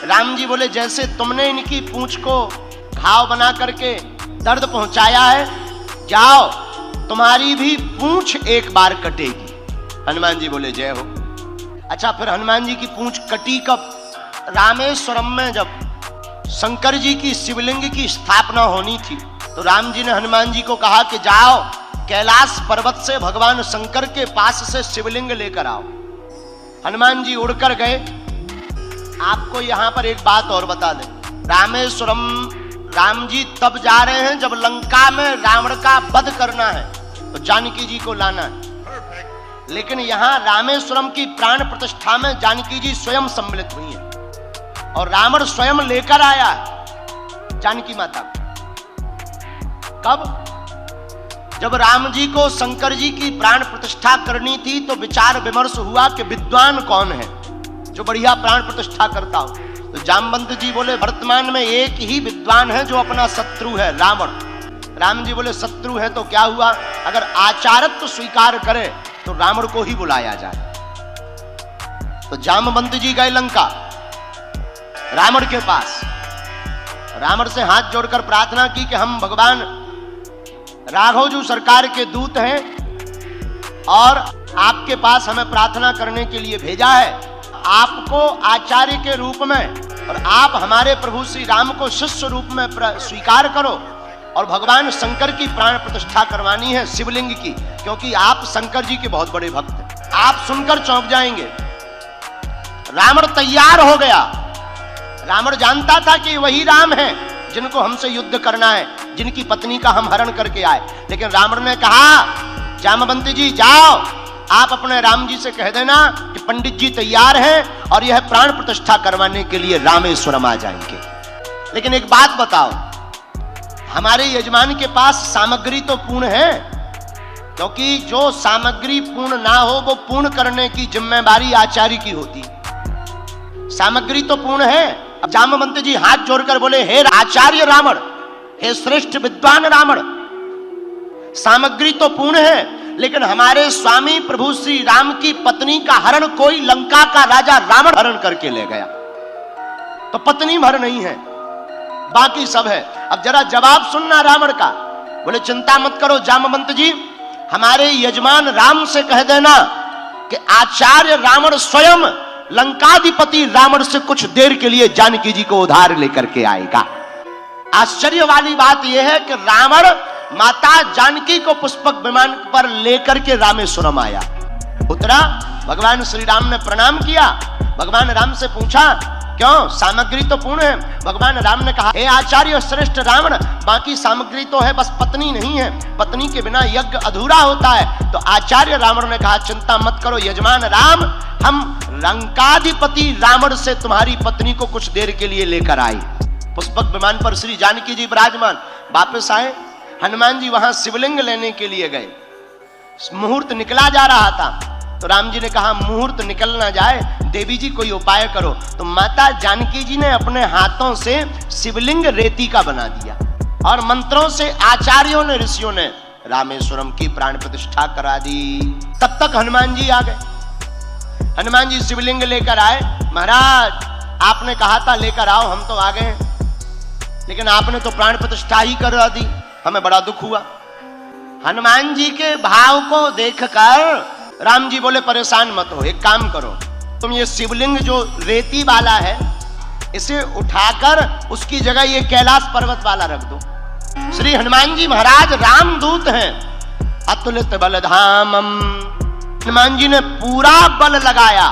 राम जी बोले जैसे तुमने इनकी पूंछ को घाव बना करके दर्द पहुंचाया है, जाओ तुम्हारी भी पूंछ एक बार कटेगी। हनुमान जी बोले जय हो। अच्छा, फिर हनुमान जी की पूंछ कटी कब? रामेश्वरम में जब शंकर जी की शिवलिंग की स्थापना होनी थी तो राम जी ने हनुमान जी को कहा कि जाओ कैलाश पर्वत से भगवान शंकर के पास से शिवलिंग लेकर आओ। हनुमान जी उड़कर गए। आपको यहां पर एक बात और बता दें, रामेश्वरम राम जी तब जा रहे हैं जब लंका में रावण का वध करना है तो जानकी जी को लाना है। लेकिन यहां रामेश्वरम की प्राण प्रतिष्ठा में जानकी जी स्वयं सम्मिलित हुई हैं और रावण स्वयं लेकर आया है जानकी माता को। कब? जब राम जी को शंकर जी की प्राण प्रतिष्ठा करनी थी तो विचार विमर्श हुआ कि विद्वान कौन है जो बढ़िया प्राण प्रतिष्ठा करता हो। तो जामवंत जी बोले वर्तमान में एक ही विद्वान है जो अपना शत्रु है, रावण। राम जी बोले शत्रु है तो क्या हुआ, अगर आचारत्व स्वीकार करे तो रावण को ही बुलाया जाए। तो जामवंत जी गए लंका रावण के पास, रावण से हाथ जोड़कर प्रार्थना की कि हम भगवान राघवजू सरकार के दूत हैं और आपके पास हमें प्रार्थना करने के लिए भेजा है। आपको आचार्य के रूप में और आप हमारे प्रभु श्री राम को शिष्य रूप में स्वीकार करो और भगवान शंकर की प्राण प्रतिष्ठा करवानी है शिवलिंग की, क्योंकि आप शंकर जी के बहुत बड़े भक्त हैं। आप सुनकर चौंक जाएंगे। रावण तैयार हो गया। रावण जानता था कि वही राम है जिनको हमसे युद्ध करना है, जिनकी पत्नी का हम हरण करके आए। लेकिन रावण ने कहा जामवंत जी जाओ, आप अपने राम जी से कह देना कि पंडित जी तैयार हैं और यह प्राण प्रतिष्ठा करवाने के लिए रामेश्वरम आ जाएंगे। लेकिन एक बात बताओ, हमारे यजमान के पास सामग्री तो पूर्ण है, क्योंकि जो सामग्री पूर्ण ना हो वो पूर्ण करने की जिम्मेदारी आचार्य की होती। सामग्री तो पूर्ण है। अब जामवंत जी हाथ जोड़कर बोले हे आचार्य रावण, हे श्रेष्ठ विद्वान रावण, सामग्री तो पूर्ण है लेकिन हमारे स्वामी प्रभु श्री राम की पत्नी का हरण कोई लंका का राजा रावण हरण करके ले गया, तो पत्नी भर नहीं है, बाकी सब है। अब जरा जवाब सुनना रावण का। बोले चिंता मत करो जामवंत जी, हमारे यजमान राम से कह देना कि आचार्य रावण स्वयं लंकाधिपति रावण से कुछ देर के लिए जानकी जी को उधार लेकर के आएगा। आश्चर्य वाली बात यह है कि रावण माता जानकी को पुष्पक विमान पर लेकर के रामेश्वरम आया, उतरा। भगवान श्री राम ने प्रणाम किया। भगवान राम से पूछा क्यों, सामग्री तो पूर्ण है। भगवान राम ने कहा हे आचार्य श्रेष्ठ रावण, बाकी सामग्री तो है, बस पत्नी नहीं है, पत्नी के बिना यज्ञ अधूरा होता है। तो आचार्य रावण ने कहा चिंता मत करो यजमान राम, हम लंकाधिपति रावण से तुम्हारी पत्नी को कुछ देर के लिए लेकर आए। पुष्पक विमान पर श्री जानकी जी विराजमान। वापस आए, हनुमान जी वहां शिवलिंग लेने के लिए गए। मुहूर्त निकला जा रहा था तो राम जी ने कहा मुहूर्त निकल ना जाए, देवी जी कोई उपाय करो। तो माता जानकी जी ने अपने हाथों से शिवलिंग रेती का बना दिया और मंत्रों से आचार्यों ने ऋषियों ने रामेश्वरम की प्राण प्रतिष्ठा करा दी। तब तक हनुमान जी आ गए। हनुमान जी शिवलिंग लेकर आए। महाराज आपने कहा था लेकर आओ, हम तो आ गए, लेकिन आपने तो प्राण प्रतिष्ठा ही करा दी, हमें बड़ा दुख हुआ। हनुमान जी के भाव को देखकर राम जी बोले परेशान मत हो, एक काम करो, तुम ये शिवलिंग जो रेती वाला है इसे उठाकर उसकी जगह ये कैलाश पर्वत वाला रख दो। श्री हनुमान जी महाराज रामदूत हैं, अतुलित बलधामम। हनुमान जी ने पूरा बल लगाया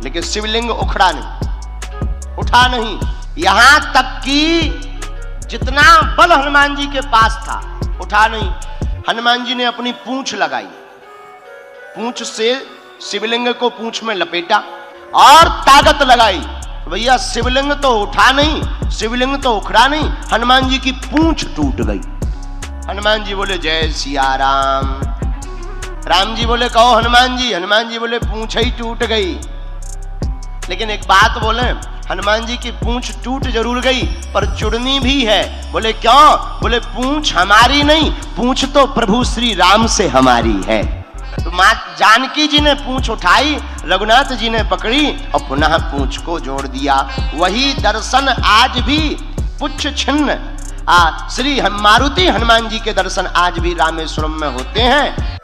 लेकिन शिवलिंग उखड़ा नहीं, उठा नहीं। यहां तक कि जितना बल हनुमान जी के पास था उठा नहीं। हनुमान जी ने अपनी पूंछ लगाई, पूंछ से शिवलिंग को पूंछ में लपेटा और ताकत लगाई। भैया शिवलिंग तो उठा नहीं, शिवलिंग तो उखड़ा नहीं, हनुमान जी की पूंछ टूट गई। हनुमान जी बोले जय सिया राम। राम जी बोले कहो हनुमान जी बोले पूंछ ही टूट गई। लेकिन एक बात बोले, हनुमान जी की पूंछ टूट जरूर गई पर जुड़नी भी है। बोले क्यों? बोले पूंछ हमारी नहीं, पूंछ तो प्रभु श्री राम से हमारी है। तो मां जानकी जी ने पूंछ उठाई, रघुनाथ जी ने पकड़ी और पुनः पूंछ को जोड़ दिया। वही दर्शन आज भी पुच्छ छिन्न श्री मारुति हनुमान जी के दर्शन आज भी रामेश्वरम में होते हैं।